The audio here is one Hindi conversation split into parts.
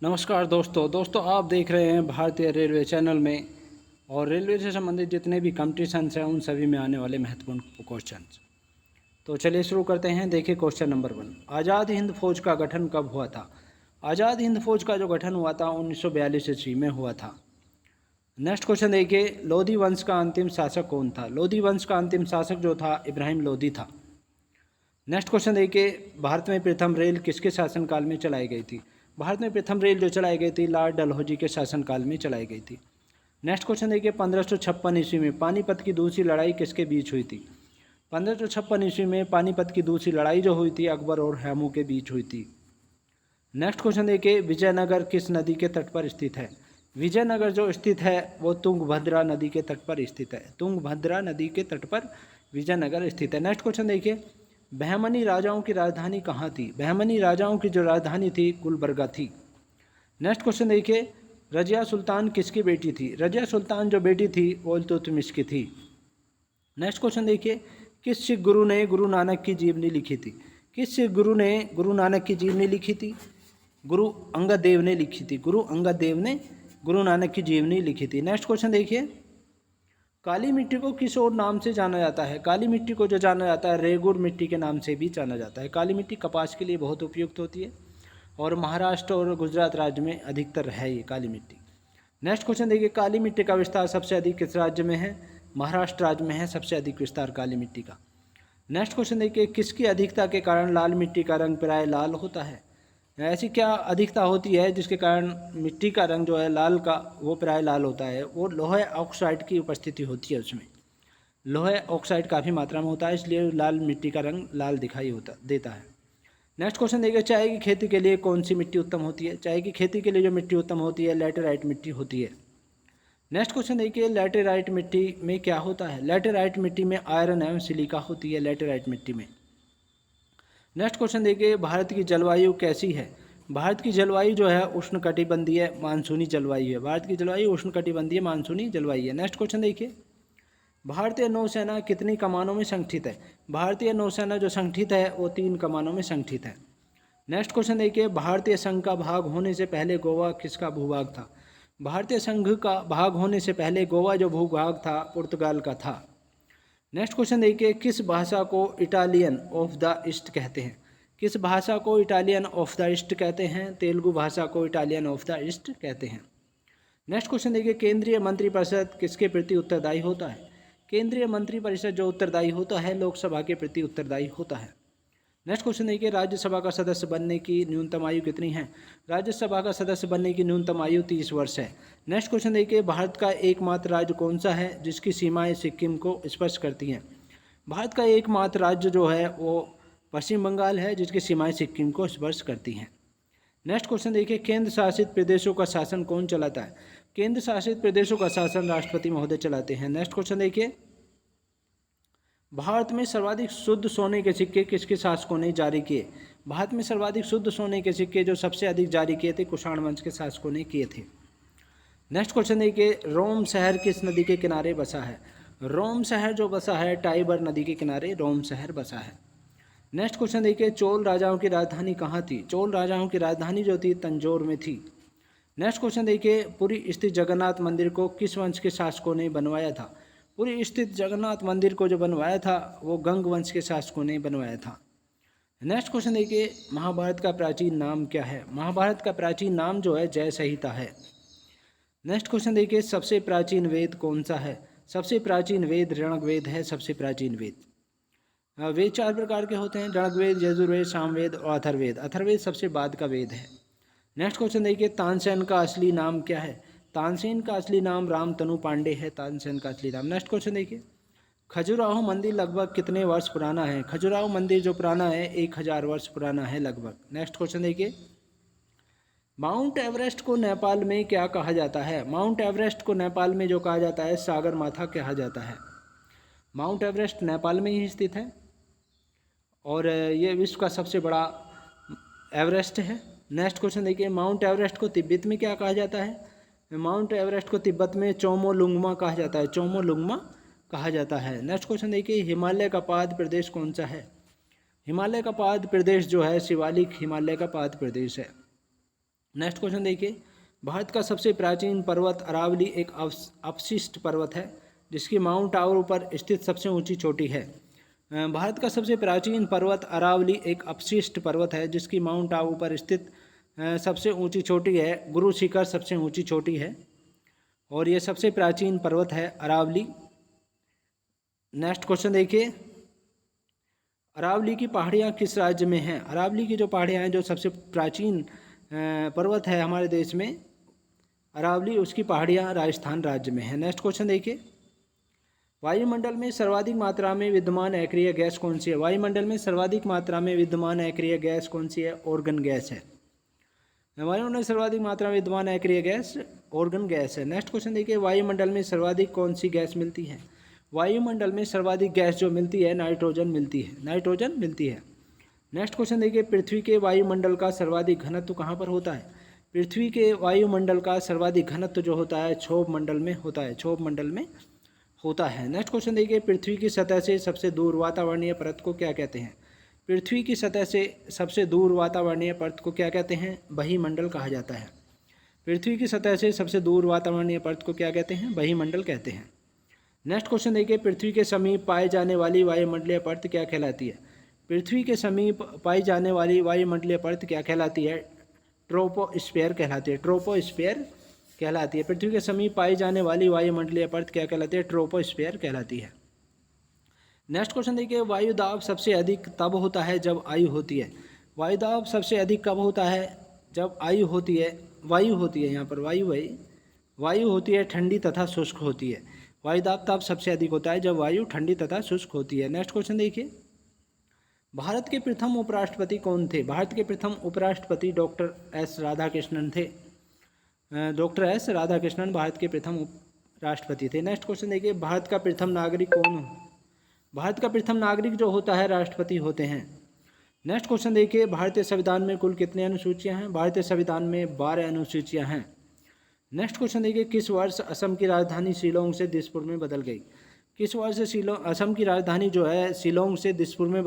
नमस्कार दोस्तों आप देख रहे हैं भारतीय रेलवे चैनल में। और रेलवे से संबंधित जितने भी कॉम्पिटिशन्स हैं उन सभी में आने वाले महत्वपूर्ण क्वेश्चंस। तो चलिए शुरू करते हैं। देखिए क्वेश्चन नंबर 1, आज़ाद हिंद फौज का गठन कब हुआ था? आज़ाद हिंद फौज का जो गठन हुआ था 1942 ईस्वी में हुआ था। नेक्स्ट क्वेश्चन देखिए, लोधी वंश का अंतिम शासक कौन था? लोधी वंश का अंतिम शासक जो था इब्राहिम लोधी था। नेक्स्ट क्वेश्चन देखिए, भारत में प्रथम रेल किसके शासनकाल में चलाई गई थी? भारत में प्रथम रेल जो चलाई गई थी लॉर्ड डलहौजी के शासनकाल में चलाई गई थी। नेक्स्ट क्वेश्चन देखिए, 1556 ईस्वी में पानीपत की दूसरी लड़ाई किसके बीच हुई थी? 1556 ईस्वी में पानीपत की दूसरी लड़ाई जो हुई थी अकबर और हैमू के बीच हुई थी। नेक्स्ट क्वेश्चन देखिए, विजयनगर किस नदी के तट पर स्थित है? विजयनगर जो स्थित है वो तुंगभद्रा नदी के तट पर स्थित है। तुंगभद्रा नदी के तट पर विजयनगर स्थित है। नेक्स्ट क्वेश्चन देखिए, बहमनी राजाओं की राजधानी कहाँ थी? बहमनी राजाओं की जो राजधानी थी गुलबर्गा थी। नेक्स्ट क्वेश्चन देखिए, रजिया सुल्तान किसकी बेटी थी? रजिया सुल्तान जो बेटी थी वो इल्तुतमिश की थी। नेक्स्ट क्वेश्चन देखिए, किस सिख गुरु ने गुरु नानक की जीवनी लिखी थी? किस सिख गुरु ने गुरु नानक की जीवनी लिखी थी? गुरु अंगद देव ने लिखी थी। गुरु अंगद देव ने गुरु नानक की जीवनी लिखी थी। नेक्स्ट क्वेश्चन देखिए, काली मिट्टी को किस और नाम से जाना जाता है? काली मिट्टी को जो जाना जाता है रेगुर मिट्टी के नाम से भी जाना जाता है। काली मिट्टी कपास के लिए बहुत उपयुक्त होती है और महाराष्ट्र और गुजरात राज्य में अधिकतर है ये काली मिट्टी। नेक्स्ट क्वेश्चन देखिए, काली मिट्टी का विस्तार सबसे अधिक किस राज्य में है? महाराष्ट्र राज्य में है सबसे अधिक विस्तार काली मिट्टी का। नेक्स्ट क्वेश्चन देखिए, किसकी अधिकता के कारण लाल मिट्टी का रंग प्राय लाल होता है? ऐसी क्या अधिकता होती है जिसके कारण मिट्टी का रंग जो है लाल का वो प्राय लाल होता है? वो लोहे ऑक्साइड की उपस्थिति होती है उसमें। लोहे ऑक्साइड काफ़ी मात्रा में होता है इसलिए लाल मिट्टी का रंग लाल दिखाई देता है। नेक्स्ट क्वेश्चन देखिए, चाय की खेती के लिए कौन सी मिट्टी उत्तम होती है? चाय की खेती के लिए जो मिट्टी उत्तम होती है लैटेराइट मिट्टी होती है। नेक्स्ट क्वेश्चन देखिए, लैटेराइट मिट्टी में क्या होता है? लैटेराइट मिट्टी में आयरन एवं सिलिका होती है लैटेराइट मिट्टी में। नेक्स्ट क्वेश्चन देखिए, भारत की जलवायु कैसी है? भारत की जलवायु जो है उष्णकटिबंधीय मानसूनी जलवायु है। भारत की जलवायु उष्णकटिबंधीय मानसूनी जलवायु है। नेक्स्ट क्वेश्चन देखिए, भारतीय नौसेना कितनी कमानों में संगठित है? भारतीय नौसेना जो संगठित है वो 3 कमानों में संगठित है। नेक्स्ट क्वेश्चन देखिए, भारतीय संघ का भाग होने से पहले गोवा किसका भूभाग था? भारतीय संघ का भाग होने से पहले गोवा जो भूभाग था पुर्तगाल का था। नेक्स्ट क्वेश्चन देखिए, किस भाषा को इटालियन ऑफ द ईस्ट कहते हैं? किस भाषा को इटालियन ऑफ द ईस्ट कहते हैं? तेलुगु भाषा को इटालियन ऑफ द ईस्ट कहते हैं। नेक्स्ट क्वेश्चन देखिए, केंद्रीय मंत्रिपरिषद किसके प्रति उत्तरदायी होता है? केंद्रीय मंत्रिपरिषद जो उत्तरदायी होता है लोकसभा के प्रति उत्तरदायी होता है। नेक्स्ट क्वेश्चन देखिए, राज्यसभा का सदस्य बनने की न्यूनतम आयु कितनी है? राज्यसभा का सदस्य बनने की न्यूनतम आयु 30 वर्ष है। नेक्स्ट क्वेश्चन देखिए, भारत का एकमात्र राज्य कौन सा है जिसकी सीमाएं सिक्किम को स्पर्श करती हैं? भारत का एकमात्र राज्य जो है वो पश्चिम बंगाल है जिसकी सीमाएं सिक्किम को स्पर्श करती हैं। नेक्स्ट क्वेश्चन देखिए, केंद्र शासित प्रदेशों का शासन कौन चलाता है? केंद्र शासित प्रदेशों का शासन राष्ट्रपति महोदय चलाते हैं। नेक्स्ट क्वेश्चन देखिए, भारत में सर्वाधिक शुद्ध सोने के सिक्के किसके शासकों ने जारी किए? भारत में सर्वाधिक शुद्ध सोने के सिक्के जो सबसे अधिक जारी किए थे कुषाण वंश के शासकों ने किए थे। नेक्स्ट क्वेश्चन देखिए, रोम शहर किस नदी के किनारे बसा है? रोम शहर जो बसा है टाइबर नदी के किनारे रोम शहर बसा है। नेक्स्ट क्वेश्चन देखिए, चोल राजाओं की राजधानी कहाँ थी? चोल राजाओं की राजधानी जो थी तंजौर में थी। नेक्स्ट क्वेश्चन देखिए, पुरी स्थित जगन्नाथ मंदिर को किस वंश के शासकों ने बनवाया था? पुरी स्थित जगन्नाथ मंदिर को जो बनवाया था वो गंग वंश के शासकों ने बनवाया था। नेक्स्ट क्वेश्चन देखिए, महाभारत का प्राचीन नाम क्या है? महाभारत का प्राचीन नाम जो है जय संहिता है। नेक्स्ट क्वेश्चन देखिए, सबसे प्राचीन वेद कौन सा है? सबसे प्राचीन वेद ऋग्वेद है। सबसे प्राचीन वेद वेद 4 प्रकार के होते हैं, ऋग्वेद, यजुर्वेद, सामवेद और अथर्ववेद। अथर्ववेद सबसे बाद का वेद है। नेक्स्ट क्वेश्चन देखिए, तानसेन का असली नाम क्या है? तानसेन का असली नाम रामतनु पांडे है। तानसेन का असली नाम। नेक्स्ट क्वेश्चन देखिए, खजुराहो मंदिर लगभग कितने वर्ष पुराना है? खजुराहो मंदिर जो पुराना है 1000 वर्ष पुराना है लगभग। नेक्स्ट क्वेश्चन देखिए, माउंट एवरेस्ट को नेपाल में क्या कहा जाता है? माउंट एवरेस्ट को नेपाल में जो कहा जाता है सागर माथा कहा जाता है। माउंट एवरेस्ट नेपाल में ही स्थित है और ये विश्व का सबसे बड़ा एवरेस्ट है। नेक्स्ट क्वेश्चन देखिए, माउंट एवरेस्ट को तिब्बत में क्या कहा जाता है? माउंट एवरेस्ट को तिब्बत में चोमोलुंगमा कहा जाता है। चोमोलुंगमा कहा जाता है। नेक्स्ट क्वेश्चन देखिए, हिमालय का पाद प्रदेश कौन सा है? हिमालय का पाद प्रदेश जो है शिवालिक हिमालय का पाद प्रदेश है। नेक्स्ट क्वेश्चन देखिए, भारत का सबसे प्राचीन पर्वत अरावली एक अवशिष्ट पर्वत है जिसकी माउंट आबू पर स्थित सबसे ऊंची चोटी है। भारत का सबसे प्राचीन पर्वत अरावली एक अपशिष्ट पर्वत है जिसकी माउंट आबू पर स्थित सबसे ऊंची चोटी है। गुरु शिखर सबसे ऊंची चोटी है और ये सबसे प्राचीन पर्वत है अरावली। नेक्स्ट क्वेश्चन देखिए, अरावली की पहाड़ियाँ किस राज्य में हैं? अरावली की जो पहाड़ियाँ हैं, जो सबसे प्राचीन पर्वत है हमारे देश में अरावली, उसकी पहाड़ियाँ राजस्थान राज्य में है। नेक्स्ट क्वेश्चन देखिए, वायुमंडल में सर्वाधिक मात्रा में विद्यमान अक्रिय गैस कौन सी है? वायुमंडल में सर्वाधिक मात्रा में विद्यमान अक्रिय गैस कौन सी है? ऑर्गन गैस है। वायुमंडल में सर्वाधिक मात्रा में विद्यमान अक्रिय गैस ऑर्गन गैस है। नेक्स्ट क्वेश्चन देखिए, वायुमंडल में सर्वाधिक कौन सी गैस मिलती है? वायुमंडल में सर्वाधिक गैस जो मिलती है नाइट्रोजन मिलती है, नाइट्रोजन मिलती है। नेक्स्ट क्वेश्चन देखिए, पृथ्वी के वायुमंडल का सर्वाधिक घनत्व कहाँ पर होता है? पृथ्वी के वायुमंडल का सर्वाधिक घनत्व जो होता है क्षोभ मंडल में होता है, क्षोभ मंडल में होता है। नेक्स्ट क्वेश्चन देखिए, पृथ्वी की सतह से सबसे दूर वातावरणीय परत को क्या कहते हैं? पृथ्वी की सतह से सबसे दूर वातावरणीय परत को क्या कहते हैं? बहिमंडल कहा जाता है। पृथ्वी की सतह से सबसे दूर वातावरणीय परत को क्या कहते हैं? बहिमंडल कहते हैं। नेक्स्ट क्वेश्चन देखिए, पृथ्वी के समीप पाई जाने वाली वायुमंडलीय परत क्या कहलाती है? पृथ्वी के समीप पाई जाने वाली वायुमंडलीय परत क्या कहलाती है? ट्रोपोस्फीयर कहलाती है, ट्रोपोस्फीयर कहलाती है। पृथ्वी के समीप पाई जाने वाली वायुमंडलीय परत क्या कहलाती है? ट्रोपोस्फीयर कहलाती है। नेक्स्ट क्वेश्चन देखिए, वायुदाब सबसे अधिक तब होता है जब आयु होती है। वायुदाब सबसे अधिक कब होता है? जब आयु होती है, वायु होती है, यहाँ पर वायु होती है, ठंडी तथा शुष्क होती है। वायुदाब तब सबसे अधिक होता है जब वायु ठंडी तथा शुष्क होती है। नेक्स्ट क्वेश्चन देखिए, भारत के प्रथम उपराष्ट्रपति कौन थे? भारत के प्रथम उपराष्ट्रपति डॉक्टर एस राधाकृष्णन थे। डॉक्टर एस राधाकृष्णन भारत के प्रथम राष्ट्रपति थे। नेक्स्ट क्वेश्चन देखिए, भारत का प्रथम नागरिक कौन? भारत का प्रथम नागरिक जो होता है राष्ट्रपति होते हैं। नेक्स्ट क्वेश्चन देखिए, भारतीय संविधान में कुल कितनी अनुसूचियां हैं? भारतीय संविधान में 12 अनुसूचियां हैं। नेक्स्ट क्वेश्चन देखिए, किस वर्ष असम की राजधानी शिलोंग से दिसपुर में बदल गई? किस वर्ष असम की राजधानी जो है शिलोंग से दिसपुर में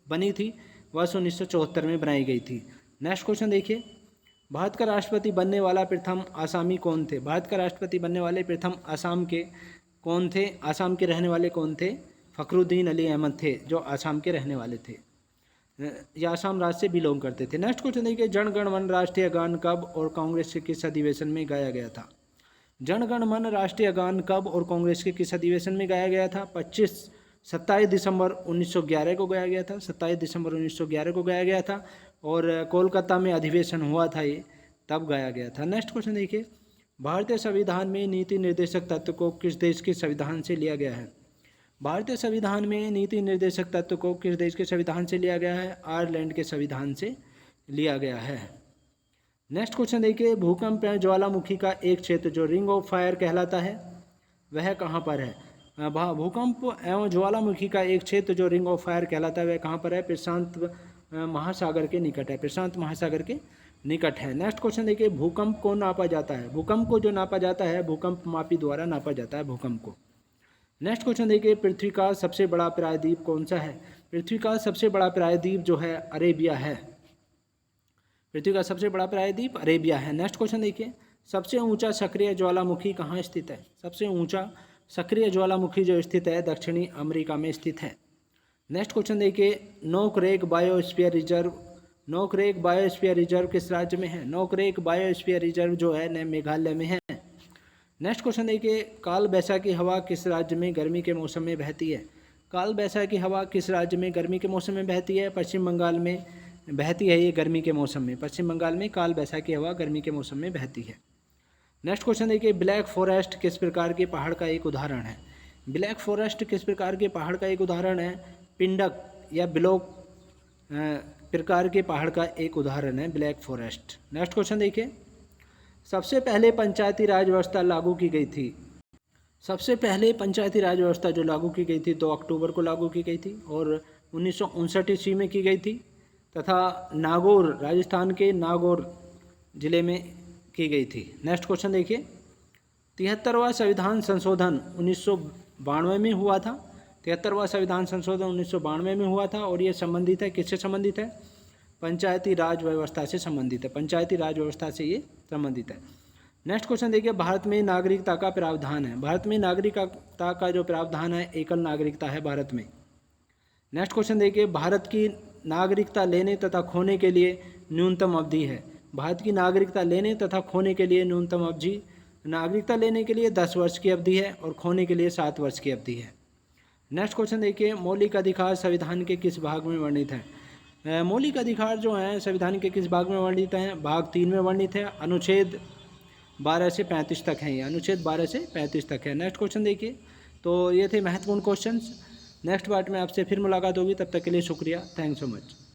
बनी थी? वर्ष 1974 में बनाई गई थी। नेक्स्ट क्वेश्चन देखिए, भारत का राष्ट्रपति बनने वाला प्रथम आसामी कौन थे? भारत का राष्ट्रपति बनने वाले प्रथम आसाम के कौन थे? आसाम के रहने वाले कौन थे? फखरुद्दीन अली अहमद थे, जो आसाम के रहने वाले थे, या आसाम राज्य से बिलोंग करते थे। नेक्स्ट क्वेश्चन देखिए, जन गण मन राष्ट्रीय गान कब और कांग्रेस के किस अधिवेशन में गाया गया था? जन गण मन राष्ट्रीय गान कब और कांग्रेस के किस अधिवेशन में गाया गया था? 27 दिसंबर 1911 को गाया गया था। 27 दिसंबर 1911 को गाया गया था और कोलकाता में अधिवेशन हुआ था, ये तब गाया गया था। नेक्स्ट क्वेश्चन देखिए, भारतीय संविधान में नीति निर्देशक तत्व को किस देश के संविधान से लिया गया है? भारतीय संविधान में नीति निर्देशक तत्व को किस देश के संविधान से लिया गया है? आयरलैंड के संविधान से लिया गया है। नेक्स्ट क्वेश्चन देखिए, भूकंप एवं ज्वालामुखी का एक क्षेत्र जो रिंग ऑफ फायर कहलाता है वह कहाँ पर है? भूकंप एवं ज्वालामुखी का एक क्षेत्र जो रिंग ऑफ फायर कहलाता है वह कहाँ पर है? प्रशांत महासागर के निकट है, प्रशांत महासागर के निकट है। नेक्स्ट क्वेश्चन देखिए, भूकंप को नापा जाता है? भूकंप को जो नापा जाता है भूकंप मापी द्वारा नापा जाता है भूकंप को। नेक्स्ट क्वेश्चन देखिए, पृथ्वी का सबसे बड़ा प्रायद्वीप कौन सा है? पृथ्वी का सबसे बड़ा प्रायद्वीप जो है अरेबिया है। पृथ्वी का सबसे बड़ा प्रायद्वीप अरेबिया है। नेक्स्ट क्वेश्चन देखिए, सबसे ऊंचा सक्रिय ज्वालामुखी कहाँ स्थित है? सबसे ऊंचा सक्रिय ज्वालामुखी जो स्थित है दक्षिणी अमेरिका में स्थित है। नेक्स्ट क्वेश्चन देखिए, Nokrek biosphere reserve, Nokrek biosphere reserve किस राज्य में है? नोकरेक बायोस्फीयर रिजर्व जो है मेघालय में है। नेक्स्ट क्वेश्चन देखिए, काल बैसाखी हवा किस राज्य में गर्मी के मौसम में बहती है? काल बैसाखी हवा किस राज्य में गर्मी के मौसम में बहती है? पश्चिम बंगाल में बहती है ये गर्मी के मौसम में। पश्चिम बंगाल में काल बैसाखी हवा गर्मी के मौसम में बहती है। नेक्स्ट क्वेश्चन देखिए, ब्लैक फॉरेस्ट किस प्रकार के पहाड़ का एक उदाहरण है? ब्लैक फॉरेस्ट किस प्रकार के पहाड़ का एक उदाहरण है? पिंडक या ब्लॉक प्रकार के पहाड़ का एक उदाहरण है ब्लैक फॉरेस्ट। नेक्स्ट क्वेश्चन देखिए, सबसे पहले पंचायती राज व्यवस्था लागू की गई थी? सबसे पहले पंचायती राज व्यवस्था जो लागू की गई थी 2 अक्टूबर को लागू की गई थी और 1959 ईस्वी में की गई थी तथा नागौर, राजस्थान के नागौर जिले में की गई थी। नेक्स्ट क्वेश्चन देखिए, 73वां संविधान संशोधन 1992 में हुआ था। 73वां संविधान संशोधन 1992 में हुआ था और ये संबंधित है, किससे संबंधित है? पंचायती राज व्यवस्था से संबंधित है, पंचायती राज व्यवस्था से ये संबंधित है। नेक्स्ट क्वेश्चन देखिए, भारत में नागरिकता का प्रावधान है। भारत में नागरिकता का जो प्रावधान है, एकल नागरिकता है भारत में। नेक्स्ट क्वेश्चन देखिए, भारत की नागरिकता लेने तथा खोने के लिए न्यूनतम अवधि है। भारत की नागरिकता लेने तथा खोने के लिए न्यूनतम अवधि, नागरिकता लेने के लिए 10 वर्ष की अवधि है और खोने के लिए 7 वर्ष की अवधि है। नेक्स्ट क्वेश्चन देखिए, मौलिक अधिकार संविधान के किस भाग में वर्णित है। मौलिक अधिकार जो हैं संविधान के किस भाग में वर्णित हैं, भाग 3 में वर्णित है। अनुच्छेद 12 से 35 तक हैं, ये अनुच्छेद 12 से 35 तक है। नेक्स्ट क्वेश्चन देखिए, तो ये थे महत्वपूर्ण क्वेश्चंस। नेक्स्ट पार्ट में आपसे फिर मुलाकात होगी, तब तक के लिए शुक्रिया, थैंक्स सो मच।